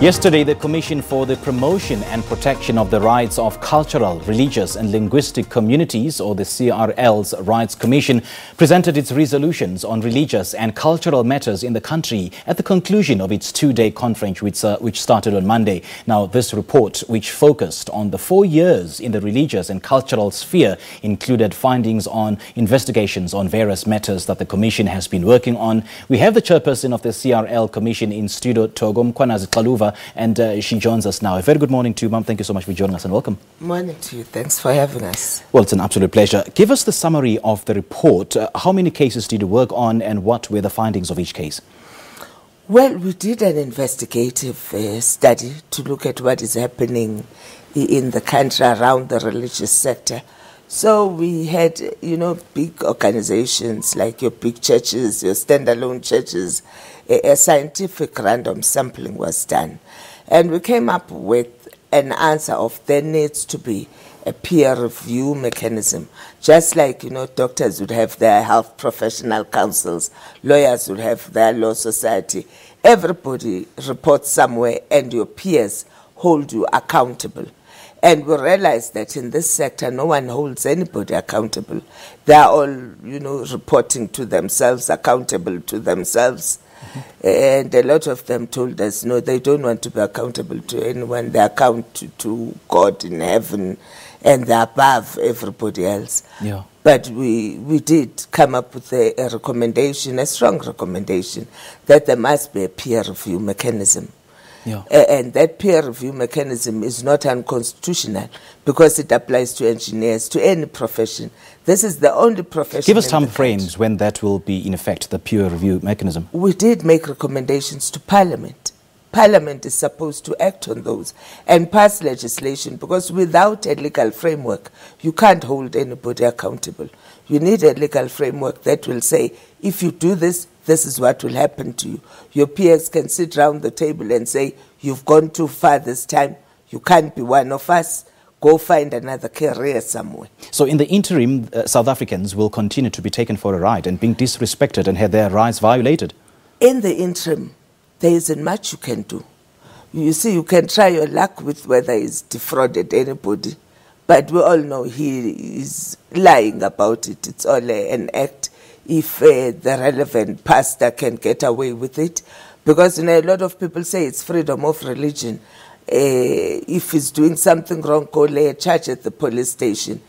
Yesterday, the Commission for the Promotion and Protection of the Rights of Cultural, Religious and Linguistic Communities, or the CRL Rights Commission, presented its resolutions on religious and cultural matters in the country at the conclusion of its two-day conference, which started on Monday. Now, this report, which focused on the 4 years in the religious and cultural sphere, included findings on investigations on various matters that the Commission has been working on. We have the chairperson of the CRL Commission in studio, Thoko Mkhwanazi-Xaluva, and she joins us now. A very good morning to you, Ma'am. Thank you so much for joining us and welcome. Morning to you. Thanks for having us. Well, it's an absolute pleasure. Give us the summary of the report. How many cases did you work on and what were the findings of each case? Well, we did an investigative study to look at what is happening in the country around the religious sector. So we had, big organizations like your big churches, your standalone churches. A scientific random sampling was done. And we came up with an answer of there needs to be a peer review mechanism. Just like, doctors would have their health professional councils, lawyers would have their law society. Everybody reports somewhere and your peers hold you accountable. And we realized that in this sector, no one holds anybody accountable. They are all, reporting to themselves, accountable to themselves. Mm-hmm. And a lot of them told us, no, they don't want to be accountable to anyone. They account to God in heaven, and they're above everybody else. Yeah. But we did come up with a recommendation, a strong recommendation, that there must be a peer review mechanism. Yeah. And that peer review mechanism is not unconstitutional because it applies to engineers, to any profession. This is the only profession. Give us time frames when that will be in effect, the peer review mechanism. We did make recommendations to Parliament. Parliament is supposed to act on those and pass legislation, because without a legal framework, you can't hold anybody accountable. You need a legal framework that will say, if you do this, this is what will happen to you. Your peers can sit round the table and say, you've gone too far this time. You can't be one of us. Go find another career somewhere. So in the interim, South Africans will continue to be taken for a ride and being disrespected and have their rights violated? In the interim, there isn't much you can do. You see, you can try your luck with whether he's defrauded anybody. But we all know he is lying about it. It's all an act. If the relevant pastor can get away with it. Because a lot of people say it's freedom of religion. If he's doing something wrong, go lay a charge at the police station.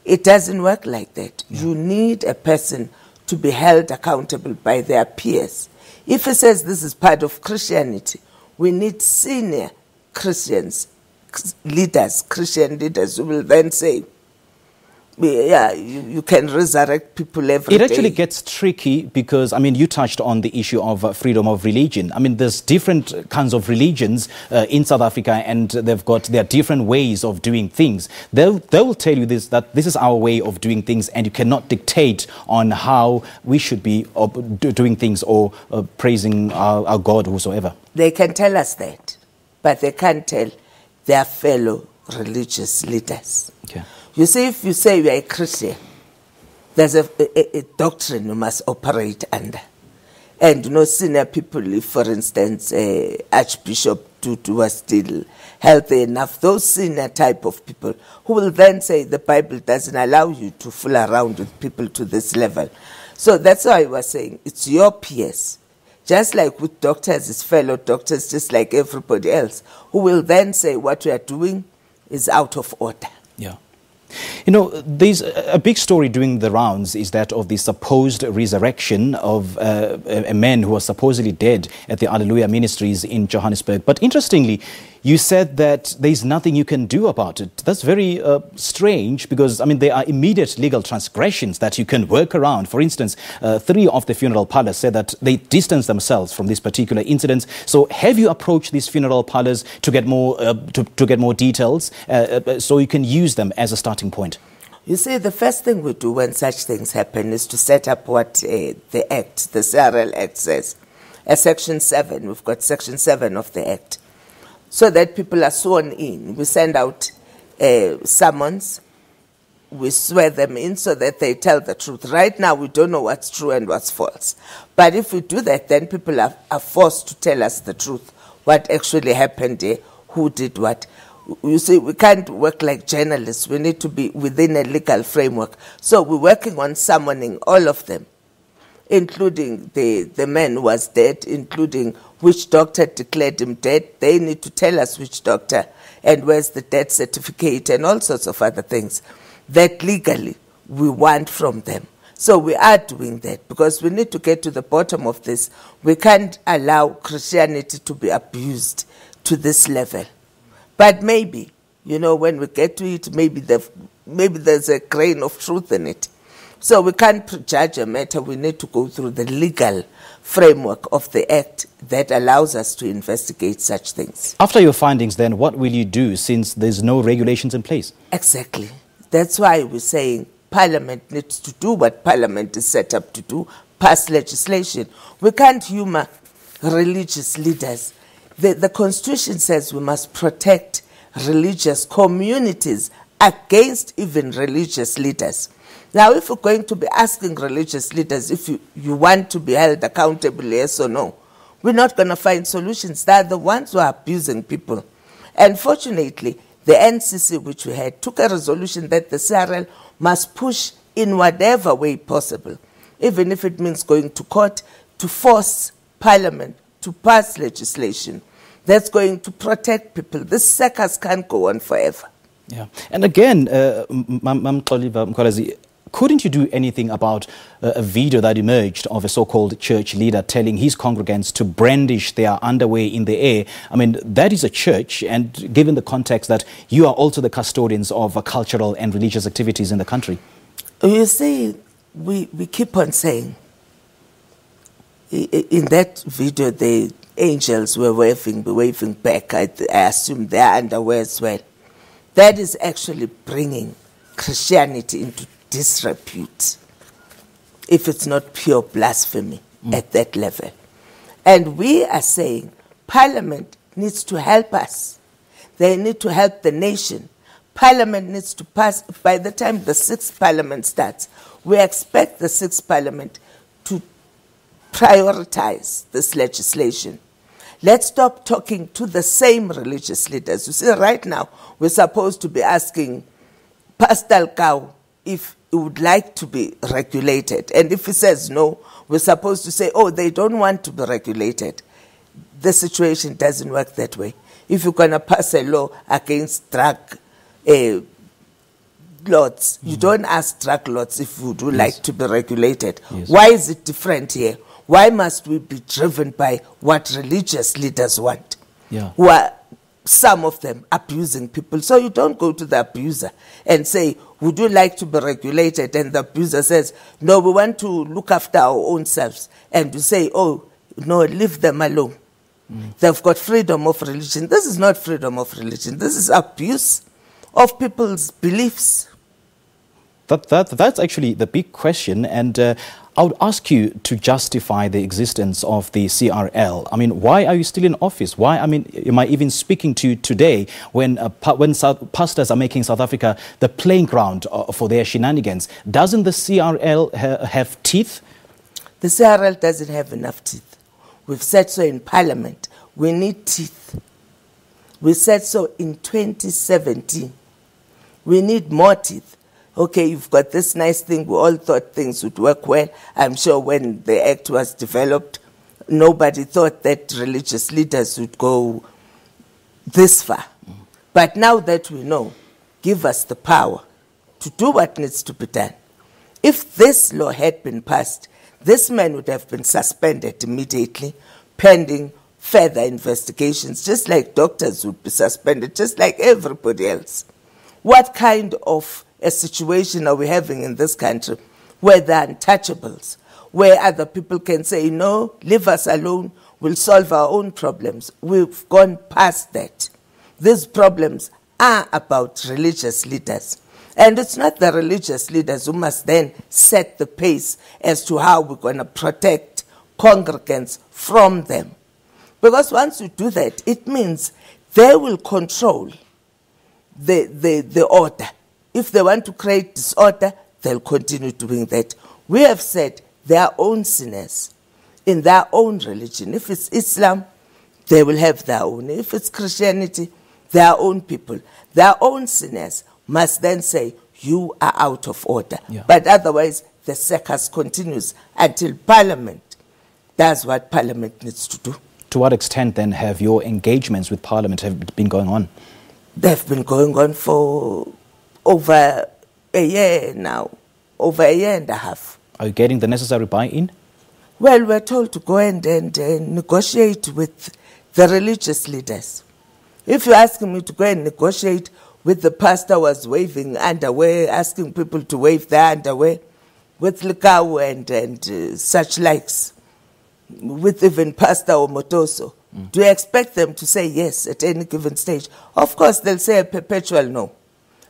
It doesn't work like that. Yeah. You need a person to be held accountable by their peers. If he says this is part of Christianity, we need senior Christians, leaders, Christian leaders, who will then say, yeah, you can resurrect people every day. It actually gets tricky because, you touched on the issue of freedom of religion. There's different kinds of religions in South Africa, and there are different ways of doing things. They will tell you that this is our way of doing things, and you cannot dictate on how we should be doing things or praising our God, whosoever. They can tell us that, but they can't tell their fellow religious leaders. Okay. You see, if you say you are a Christian, there's a doctrine you must operate under. And senior people, if, for instance, Archbishop Tutu was still healthy enough, those senior type of people who will then say the Bible doesn't allow you to fool around with people to this level. So that's why I was saying it's your peers. Just like with doctors, it's fellow doctors, just like everybody else, who will then say what we are doing is out of order. Yeah. There's a big story doing the rounds is that of the supposed resurrection of a man who was supposedly dead at the Alleluia Ministries in Johannesburg. But interestingly, you said that there's nothing you can do about it. That's very strange because, there are immediate legal transgressions that you can work around. For instance, 3 of the funeral parlors said that they distanced themselves from this particular incident. So have you approached these funeral parlors to get more details so you can use them as a starting point? You see, the first thing we do when such things happen is to set up what the CRL Act says. Section 7, we've got Section 7 of the Act. So that people are sworn in. We send out summons. We swear them in so that they tell the truth. Right now, we don't know what's true and what's false. But if we do that, then people are forced to tell us the truth. what actually happened there, who did what. You see, we can't work like journalists. We need to be within a legal framework. So we're working on summoning all of them, including the man who was dead, including which doctor declared him dead. They need to tell us which doctor and where's the death certificate and all sorts of other things that legally we want from them. So we are doing that because we need to get to the bottom of this. We can't allow Christianity to be abused to this level. But maybe, you know, when we get to it, maybe there's a grain of truth in it. So we can't prejudge a matter. We need to go through the legal framework of the Act that allows us to investigate such things. After your findings, then, what will you do since there's no regulations in place? Exactly. That's why we're saying Parliament needs to do what Parliament is set up to do, pass legislation. We can't humour religious leaders. The Constitution says we must protect religious communities against even religious leaders. Now, if we're going to be asking religious leaders if you want to be held accountable, yes or no, we're not going to find solutions. They're the ones who are abusing people. And fortunately, the NCC, which we had, took a resolution that the CRL must push in whatever way possible, even if it means going to court, to force Parliament to pass legislation that's going to protect people. This circus can't go on forever. Yeah. And again, Mkhwanazi, couldn't you do anything about a video that emerged of a so-called church leader telling his congregants to brandish their underwear in the air? I mean, that is a church, and given the context that you are also the custodians of cultural and religious activities in the country. You see, we keep on saying, in that video, the angels were waving back. I assume their underwear as well. That is actually bringing Christianity into disrepute, if it's not pure blasphemy at that level. And we are saying Parliament needs to help us. They need to help the nation. Parliament needs to pass, by the time the 6th Parliament starts, we expect the 6th Parliament to prioritize this legislation. Let's stop talking to the same religious leaders. You see, right now, we're supposed to be asking Pastor Cow if he would like to be regulated. And if he says no, we're supposed to say, oh, they don't want to be regulated. The situation doesn't work that way. If you're going to pass a law against drug lords, you don't ask drug lords if you would like to be regulated. Yes. Why is it different here? Why must we be driven by what religious leaders want? Yeah. Who are, some of them, abusing people. So you don't go to the abuser and say, would you like to be regulated? And the abuser says, no, we want to look after our own selves. And you say, oh, no, leave them alone. They've got freedom of religion. This is not freedom of religion. This is abuse of people's beliefs. That's actually the big question. And I would ask you to justify the existence of the CRL. I mean, why are you still in office? Why, I mean, am I even speaking to you today when pastors are making South Africa the playing ground for their shenanigans? Doesn't the CRL have teeth? The CRL doesn't have enough teeth. We've said so in Parliament. We need teeth. We said so in 2017. We need more teeth. Okay, you've got this nice thing. We all thought things would work well. I'm sure when the Act was developed, nobody thought that religious leaders would go this far. But now that we know, give us the power to do what needs to be done. If this law had been passed, this man would have been suspended immediately, pending further investigations, just like doctors would be suspended, just like everybody else. What kind of a situation are we having in this country where there are untouchables, where other people can say, no, leave us alone, we'll solve our own problems? We've gone past that. These problems are about religious leaders. And it's not the religious leaders who must then set the pace as to how we're going to protect congregants from them. Because once you do that, it means they will control the order. If they want to create disorder, they'll continue doing that. We have said they are own sinners in their own religion. If it's Islam, they will have their own. If it's Christianity, their own people, their own sinners must then say, you are out of order. Yeah. But otherwise, the circus continues until Parliament does what Parliament needs to do. To what extent then have your engagements with Parliament have been going on? They've been going on for over a year now, over a year and a half. Are you getting the necessary buy-in? Well, we're told to go and negotiate with the religious leaders. If you're asking me to go and negotiate with the pastor who was waving underwear, asking people to wave their underwear, with Likau and such likes, with even Pastor Omotoso, do you expect them to say yes at any given stage? Of course, they'll say a perpetual no.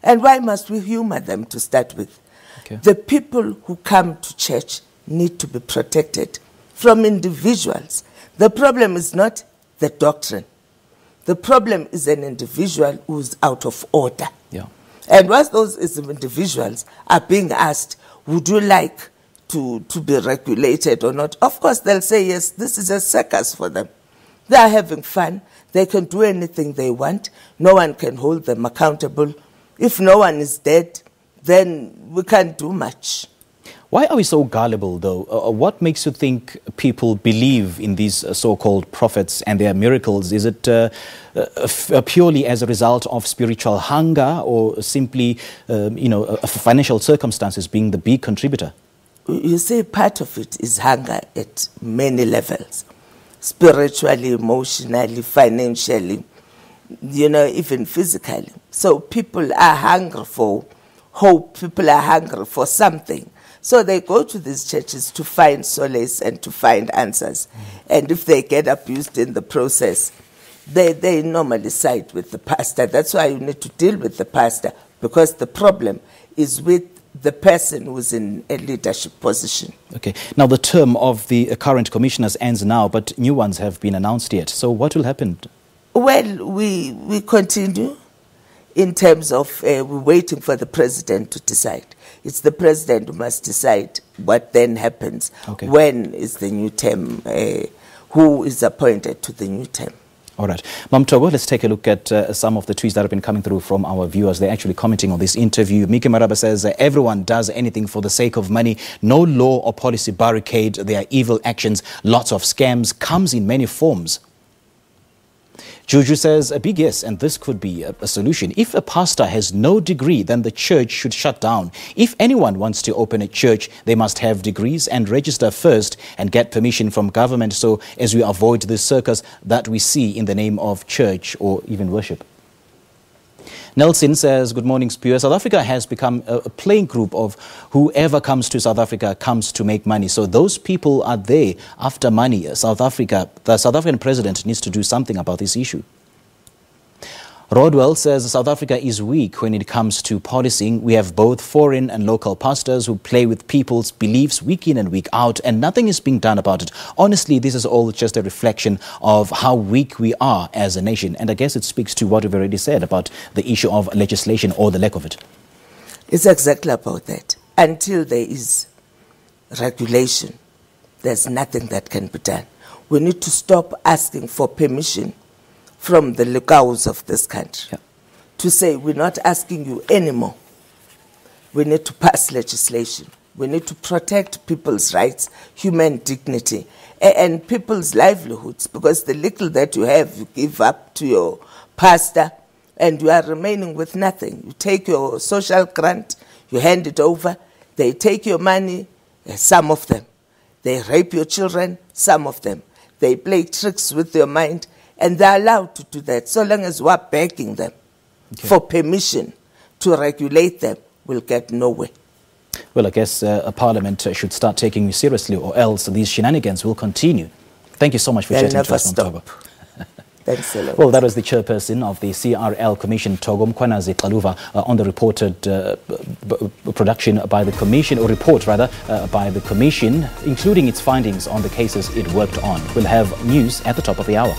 And why must we humor them to start with? Okay. The people who come to church need to be protected from individuals. The problem is not the doctrine. The problem is an individual who's out of order. Yeah. And once those individuals are being asked, would you like to be regulated or not? Of course, they'll say yes, this is a circus for them. They are having fun. They can do anything they want. No one can hold them accountable. If no one is dead, then we can't do much. Why are we so gullible, though? What makes you think people believe in these so-called prophets and their miracles? Is it purely as a result of spiritual hunger, or simply, financial circumstances being the big contributor? You see, part of it is hunger at many levels. Spiritually, emotionally, financially, even physically. So people are hungry for hope. People are hungry for something. So they go to these churches to find solace and to find answers. And if they get abused in the process, they normally side with the pastor. That's why you need to deal with the pastor, because the problem is with the person who's in a leadership position. Okay. Now, the term of the current commissioners ends now, but new ones have been announced yet. So what will happen? Well, we continue in terms of we're waiting for the president to decide. It's the president who must decide what then happens. Okay. When is the new term, who is appointed to the new term. All right. Mam Thoko, let's take a look at some of the tweets that have been coming through from our viewers. They're actually commenting on this interview. Miki Maraba says, everyone does anything for the sake of money. No law or policy barricade their evil actions. Lots of scams, comes in many forms. Juju says, a big yes, and this could be a solution. If a pastor has no degree, then the church should shut down. If anyone wants to open a church, they must have degrees and register first and get permission from government, so as we avoid this circus that we see in the name of church or even worship. Nelson says, good morning, Spear. South Africa has become a playing group of whoever comes to South Africa comes to make money. So those people are there after money. The South African president needs to do something about this issue. Rodwell says South Africa is weak when it comes to policing. We have both foreign and local pastors who play with people's beliefs week in and week out, and nothing is being done about it. Honestly, this is all just a reflection of how weak we are as a nation. And I guess it speaks to what we've already said about the issue of legislation or the lack of it. It's exactly about that. Until there is regulation, there's nothing that can be done. We need to stop asking for permission from the locals of this country, to say we're not asking you anymore. We need to pass legislation. We need to protect people's rights, human dignity, and people's livelihoods, because the little that you have, you give up to your pastor, and you are remaining with nothing. You take your social grant, you hand it over, they take your money, some of them. They rape your children, some of them. They play tricks with your mind, and they're allowed to do that. So long as we're begging them for permission to regulate them, we'll get nowhere. Well, I guess a parliament should start taking you seriously, or else these shenanigans will continue. Thank you so much for chatting to us, Thoko. Thanks a lot. Well, that was the chairperson of the CRL Commission, Thoko Mkhwanazi-Xaluva, on the reported production by the Commission, or report rather, by the Commission, including its findings on the cases it worked on. We'll have news at the top of the hour.